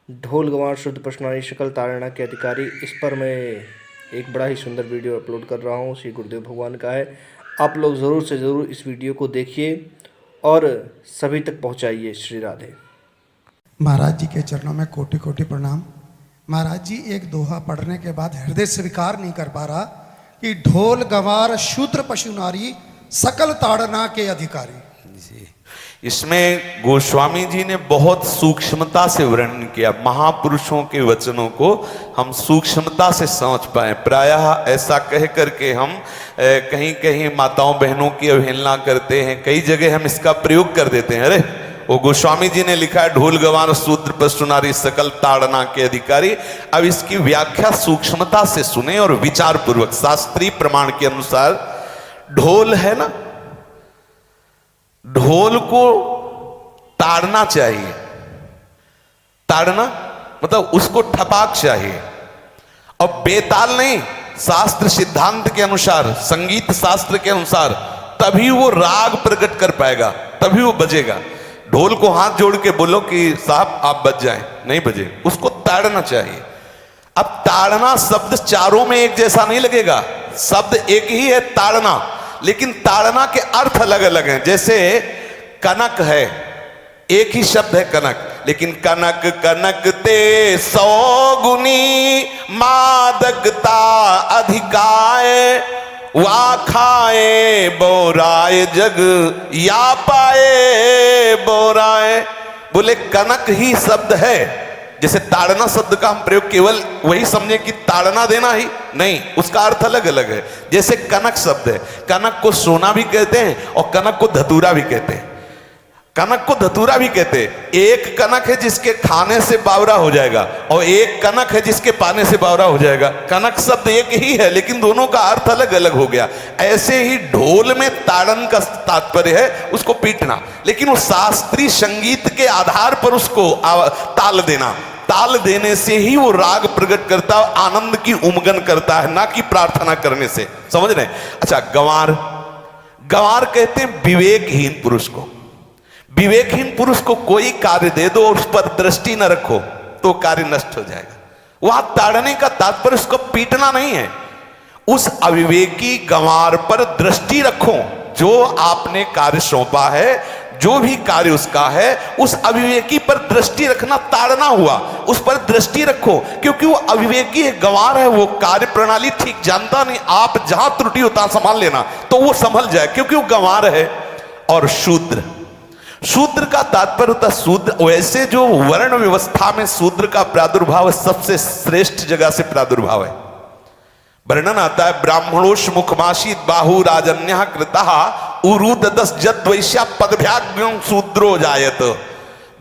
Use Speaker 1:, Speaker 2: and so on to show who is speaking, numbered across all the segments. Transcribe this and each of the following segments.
Speaker 1: ढोल गंवार शुद्ध प्रश्नावली शकल तारणा के अधिकारी। इस पर मैं एक बड़ा ही सुंदर वीडियो अपलोड कर रहा हूँ। श्री गुरुदेव भगवान का है। आप लोग ज़रूर से ज़रूर इस वीडियो को देखिए और सभी तक पहुँचाइए। श्री राधे।
Speaker 2: महाराज जी के चरणों में कोटि कोटि प्रणाम। महाराज जी एक दोहा पढ़ने के बाद हृदय स्वीकार नहीं कर पा रहा कि ढोल गंवार शूद्र पशु नारी सकल ताड़ना के अधिकारी।
Speaker 3: जी, इसमें गोस्वामी जी ने बहुत सूक्ष्मता से वर्णन किया। महापुरुषों के वचनों को हम सूक्ष्मता से समझ पाए। प्रायः ऐसा कह करके हम कहीं कहीं माताओं बहनों की अवहेलना करते हैं, कई जगह हम इसका प्रयोग कर देते हैं। अरे वो गोस्वामी जी ने लिखा है ढोल गंवार शूद्र पशु नारी सकल ताड़ना के अधिकारी। अब इसकी व्याख्या सूक्ष्मता से सुने और विचार पूर्वक। शास्त्रीय प्रमाण के अनुसार ढोल है ना, ढोल को ताड़ना चाहिए। ताड़ना मतलब उसको ठपाक चाहिए और बेताल नहीं। शास्त्र सिद्धांत के अनुसार, संगीत शास्त्र के अनुसार तभी वो राग प्रकट कर पाएगा, तभी वो बजेगा। ढोल को हाथ जोड़ के बोलो कि साहब आप बज जाएं, नहीं बजे, उसको ताड़ना चाहिए। अब ताड़ना शब्द चारों में एक जैसा नहीं लगेगा। शब्द एक ही है ताड़ना, लेकिन ताड़ना के अर्थ अलग अलग हैं। जैसे कनक है, एक ही शब्द है कनक, लेकिन कनक कनक ते 100 गुनी मादकता अधिकाय, वा खाए बोराए जग या पाए बोराए। बोले कनक ही शब्द है। जैसे ताड़ना शब्द का हम प्रयोग केवल वही समझे कि ताड़ना देना ही नहीं, उसका अर्थ अलग अलग है। जैसे कनक शब्द है, कनक को सोना भी कहते हैं और कनक को धतूरा भी कहते हैं। कनक को धतूरा भी कहते हैं। एक कनक है जिसके खाने से बावरा हो जाएगा और एक कनक है जिसके पाने से बावरा हो जाएगा। कनक शब्द एक ही है लेकिन दोनों का अर्थ अलग अलग हो गया। ऐसे ही ढोल में ताड़न का तात्पर्य है उसको पीटना, लेकिन वो शास्त्रीय संगीत के आधार पर उसको ताल देना। ताल देने से ही वो राग प्रकट करता है, आनंद की उमगन करता है, ना कि प्रार्थना करने से। समझ रहे? अच्छा, गंवार, गंवार कहते हैं विवेकहीन पुरुष को। विवेकहीन पुरुष को कोई कार्य दे दो और उस पर दृष्टि न रखो तो कार्य नष्ट हो जाएगा। वहां ताड़ने का तात्पर्य उसको पीटना नहीं है। उस अविवेकी गंवार पर दृष्टि रखो। जो आपने कार्य सौंपा है, जो भी कार्य उसका है, उस अविवेकी पर दृष्टि रखना ताड़ना हुआ। उस पर दृष्टि रखो, क्योंकि वो अविवेकी है, गंवार है, वो कार्य प्रणाली ठीक जानता नहीं। आप जहां त्रुटि होता संभाल लेना तो वो संभल जाए, क्योंकि वो गंवार है। और शूद्र, शूद्र का तात्पर्य होता है शूद्र। वैसे जो वर्ण व्यवस्था में शूद्र का प्रादुर्भाव सबसे श्रेष्ठ जगह से प्रादुर्भाव है। वर्णन आता है ब्राह्मणोष मुखमाशीत बाहु राजन्य कृतः उरुददस जद्वैश्या पदभ्याग्यं शूद्रो जायत।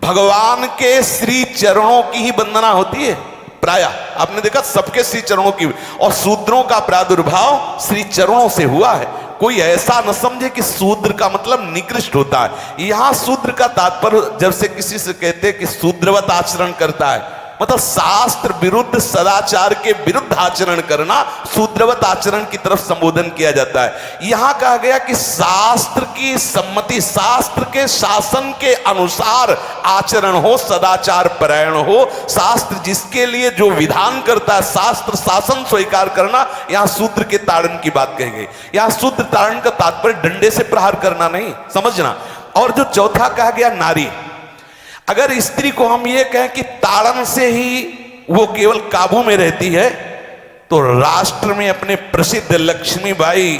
Speaker 3: भगवान के श्री चरणों की ही वंदना होती है। प्राय आपने देखा सबके श्री चरणों की, और शूद्रों का प्रादुर्भाव श्री चरणों से हुआ है। कोई ऐसा न समझे कि शूद्र का मतलब निकृष्ट होता है। यहां शूद्र का तात्पर्य जब से किसी से कहते हैं कि शूद्रवत आचरण करता है, मतलब शास्त्र विरुद्ध, सदाचार के विरुद्ध आचरण करना, शूद्रवत आचरण की तरफ संबोधन किया जाता है। यहां कहा गया कि शास्त्र की सम्मति, शास्त्र के शासन के अनुसार आचरण हो, सदाचार परायण हो। शास्त्र जिसके लिए जो विधान करता है, शास्त्र शासन स्वीकार करना, यहां शूद्र के ताड़न की बात कही गई। यहां शूद्र ताड़न का तात्पर्य डंडे से प्रहार करना नहीं, समझना। और जो चौथा कहा गया नारी, अगर स्त्री को हम ये कहें कि ताड़न से ही वो केवल काबू में रहती है, तो राष्ट्र में अपने प्रसिद्ध लक्ष्मीबाई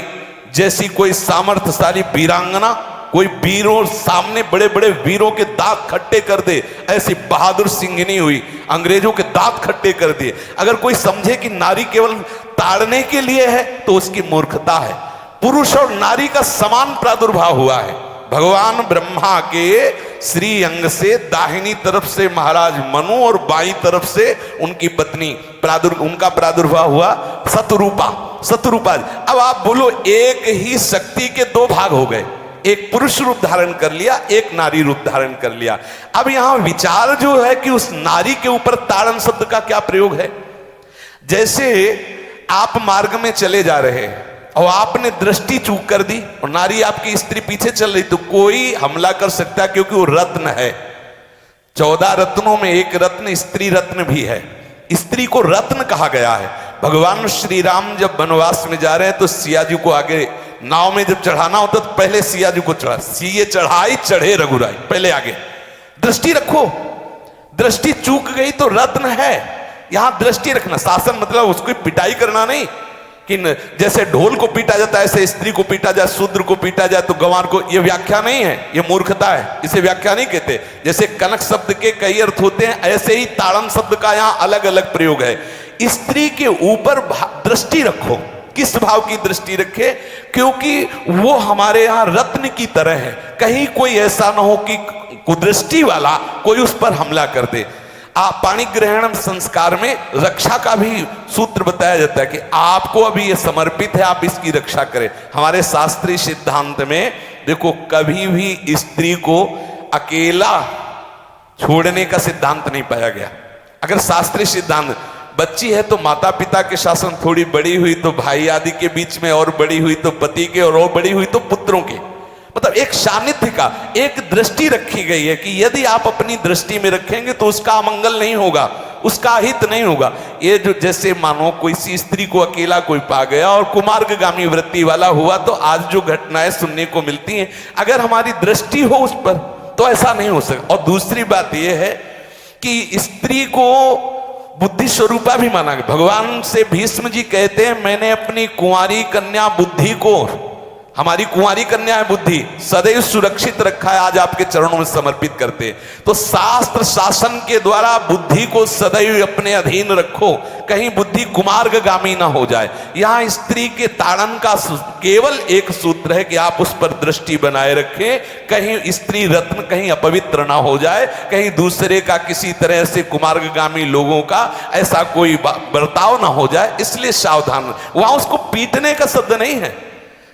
Speaker 3: जैसी कोई सामर्थ्यशाली वीरांगना, कोई वीरों सामने बड़े बड़े वीरों के दांत खट्टे कर दे, ऐसी बहादुर सिंघनी हुई, अंग्रेजों के दांत खट्टे कर दिए। अगर कोई समझे कि नारी केवल ताड़ने के लिए है तो उसकी मूर्खता है। पुरुष और नारी का समान प्रादुर्भाव हुआ है। भगवान ब्रह्मा के श्री अंग से दाहिनी तरफ से महाराज मनु और बाईं तरफ से उनकी पत्नी उनका प्रादुर्भाव हुआ शतरूपा। शतरूपा, अब आप बोलो एक ही शक्ति के दो भाग हो गए, एक पुरुष रूप धारण कर लिया, एक नारी रूप धारण कर लिया। अब यहां विचार जो है कि उस नारी के ऊपर ताड़न शब्द का क्या प्रयोग है। जैसे आप मार्ग में चले जा रहे हैं और आपने दृष्टि चूक कर दी और नारी आपकी स्त्री पीछे चल रही, तो कोई हमला कर सकता है क्योंकि वो रत्न है। 14 रत्नों में एक रत्न स्त्री रत्न भी है। स्त्री को रत्न कहा गया है। भगवान श्री राम जब वनवास में जा रहे हैं तो सिया जी को आगे नाव में जब चढ़ाना होता तो पहले सिया जी को चढ़ा, सीए चढ़ाई चढ़े रघुराई, पहले आगे। दृष्टि रखो, दृष्टि चूक गई तो रत्न है। यहां दृष्टि रखना, शासन मतलब उसको पिटाई करना नहीं कि जैसे ढोल को पीटा जाता है ऐसे स्त्री को पीटा जाए, शूद्र को पीटा जाए तो गंवार को, ये व्याख्या नहीं है, ये मूर्खता है, इसे व्याख्या नहीं कहते। जैसे कनक शब्द के कई अर्थ होते हैं ऐसे ही ताड़न शब्द का यहां अलग अलग प्रयोग है। स्त्री के ऊपर दृष्टि रखो। किस भाव की दृष्टि रखे? क्योंकि वो हमारे यहां रत्न की तरह है, कहीं कोई ऐसा ना हो कि कुदृष्टि वाला कोई उस पर हमला कर दे। पाणी ग्रहण संस्कार में रक्षा का भी सूत्र बताया जाता है कि आपको अभी ये समर्पित है, आप इसकी रक्षा करें। हमारे शास्त्रीय सिद्धांत में देखो कभी भी स्त्री को अकेला छोड़ने का सिद्धांत नहीं पाया गया। अगर शास्त्रीय सिद्धांत, बच्ची है तो माता पिता के शासन, थोड़ी बड़ी हुई तो भाई आदि के बीच में, और बड़ी हुई तो पति के, और बड़ी हुई तो पुत्रों के, मतलब एक सानिध्य का एक दृष्टि रखी गई है कि यदि आप अपनी दृष्टि में रखेंगे तो उसका अमंगल नहीं होगा, उसका हित नहीं होगा। ये जो जैसे मानो कोई सी स्त्री को अकेला कोई पा गया और कुमार्गगामी वृत्ति वाला हुआ, तो आज जो घटनाएं सुनने को मिलती हैं, अगर हमारी दृष्टि हो उस पर तो ऐसा नहीं हो सकता। और दूसरी बात यह है कि स्त्री को बुद्धि स्वरूपा भी माना गया। भगवान से भीष्म जी कहते हैं, मैंने अपनी कुंवारी कन्या बुद्धि को, हमारी कुंवारी कन्या है बुद्धि, सदैव सुरक्षित रखा है, आज आपके चरणों में समर्पित करते हैं। तो शास्त्र शासन के द्वारा बुद्धि को सदैव अपने अधीन रखो, कहीं बुद्धि कुमार्गगामी ना हो जाए। यहां स्त्री के ताड़न का केवल एक सूत्र है कि आप उस पर दृष्टि बनाए रखें, कहीं स्त्री रत्न कहीं अपवित्र ना हो जाए, कहीं दूसरे का किसी तरह से कुमार्गगामी लोगों का ऐसा कोई बर्ताव ना हो जाए, इसलिए सावधान। वहां उसको पीटने का शब्द नहीं है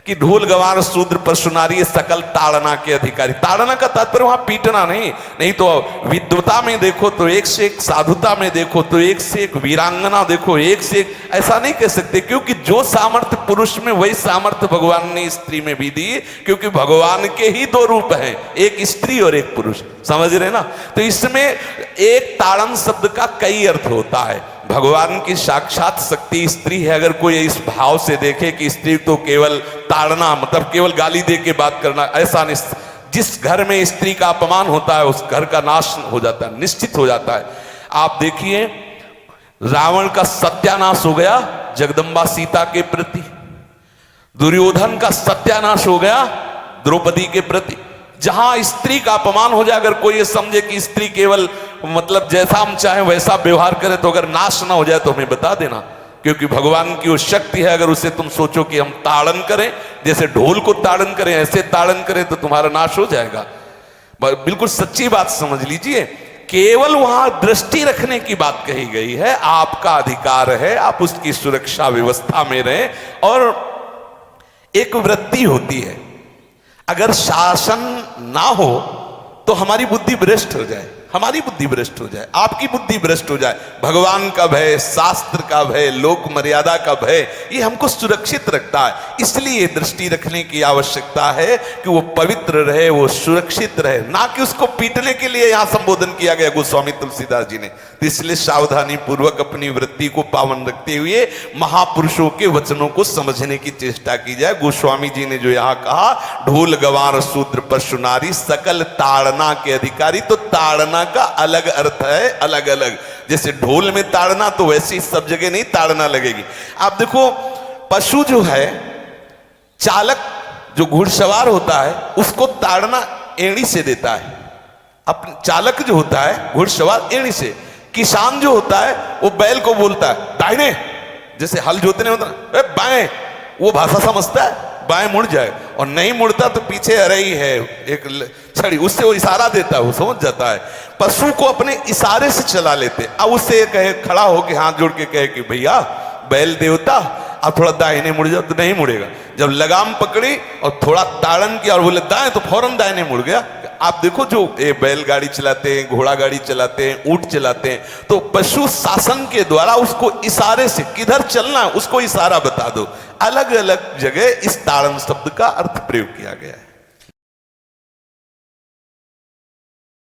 Speaker 3: कि ढोल गवार शूद्र पशु नारी सकल ताड़ना के अधिकारी। ताड़ना का तात्पर्य वहां पीटना नहीं तो विद्वता में देखो तो एक से एक, साधुता में देखो तो एक से एक, वीरांगना देखो एक से एक, ऐसा नहीं कह सकते। क्योंकि जो सामर्थ्य पुरुष में वही सामर्थ्य भगवान ने स्त्री में भी दी, क्योंकि भगवान के ही दो रूप हैं, एक स्त्री और एक पुरुष, समझ रहे ना। तो इसमें एक ताड़न शब्द का कई अर्थ होता है। भगवान की साक्षात शक्ति स्त्री है। अगर कोई इस भाव से देखे कि स्त्री तो केवल ताड़ना मतलब केवल गाली दे के बात करना, ऐसा नहीं। जिस घर में स्त्री का अपमान होता है उस घर का नाश हो जाता है, निश्चित हो जाता है। आप देखिए रावण का सत्यानाश हो गया जगदम्बा सीता के प्रति, दुर्योधन का सत्यानाश हो गया द्रौपदी के प्रति। जहां स्त्री का अपमान हो जाए, अगर कोई ये समझे कि स्त्री केवल मतलब जैसा हम चाहें वैसा व्यवहार करे, तो अगर नाश ना हो जाए तो हमें बता देना, क्योंकि भगवान की वो शक्ति है। अगर उसे तुम सोचो कि हम ताड़न करें, जैसे ढोल को ताड़न करें ऐसे ताड़न करें, तो तुम्हारा नाश हो जाएगा। बिल्कुल सच्ची बात समझ लीजिए। केवल वहां दृष्टि रखने की बात कही गई है। आपका अधिकार है, आप उसकी सुरक्षा व्यवस्था में रहें। और एक वृत्ति होती है, अगर शासन ना हो तो हमारी बुद्धि भ्रष्ट हो जाए, हमारी बुद्धि भ्रष्ट हो जाए, आपकी बुद्धि भ्रष्ट हो जाए। भगवान का भय, शास्त्र का भय, लोक मर्यादा का भय, ये हमको सुरक्षित रखता है। इसलिए दृष्टि रखने की आवश्यकता है कि वो पवित्र रहे, वो सुरक्षित रहे, ना कि उसको पीटने के लिए यहां संबोधन किया गया गोस्वामी तुलसीदास जी ने। इसलिए सावधानी पूर्वक अपनी वृत्ति को पावन रखते हुए महापुरुषों के वचनों को समझने की चेष्टा की जाए। गोस्वामी जी ने जो यहाँ कहा, ढोल गवार शूद्र पशु नारी सकल ताड़ना के अधिकारी, तो ताड़ना का अलग अर्थ है, अलग अलग। जैसे ढोल में ताड़ना, तो वैसे ही सब जगह नहीं ताड़ना लगेगी। आप देखो पशु जो है, चालक जो घुड़सवार होता है उसको ताड़ना एड़ी से देता है। अपने चालक जो होता है घुड़सवार एड़ी से, किसान जो होता है वो बैल को बोलता है दाहिने, जैसे हल जोतने होता है बाएं, वो भाषा समझता है, बाएं मुड़ जाए, और नहीं मुड़ता तो पीछे अरई है एक छड़ी, उससे वो इशारा देता है, वो समझ जाता है। पशु को अपने इशारे से चला लेते। अब उससे कहे, खड़ा होके हाथ जोड़ के कहे कि भैया बैल देवता आप थोड़ा दाहिने मुड़ जाओ, तो नहीं मुड़ेगा। जब लगाम पकड़ी और थोड़ा ताड़न किया और बोले दाएं, तो फौरन दाहिने मुड़ गया। आप देखो जो बैलगाड़ी चलाते हैं, घोड़ा गाड़ी चलाते हैं, ऊंट चलाते हैं, तो पशु शासन के द्वारा उसको इशारे से किधर चलना है उसको इशारा बता दो। अलग अलग जगह इस ताड़न शब्द का अर्थ प्रयोग किया गया है।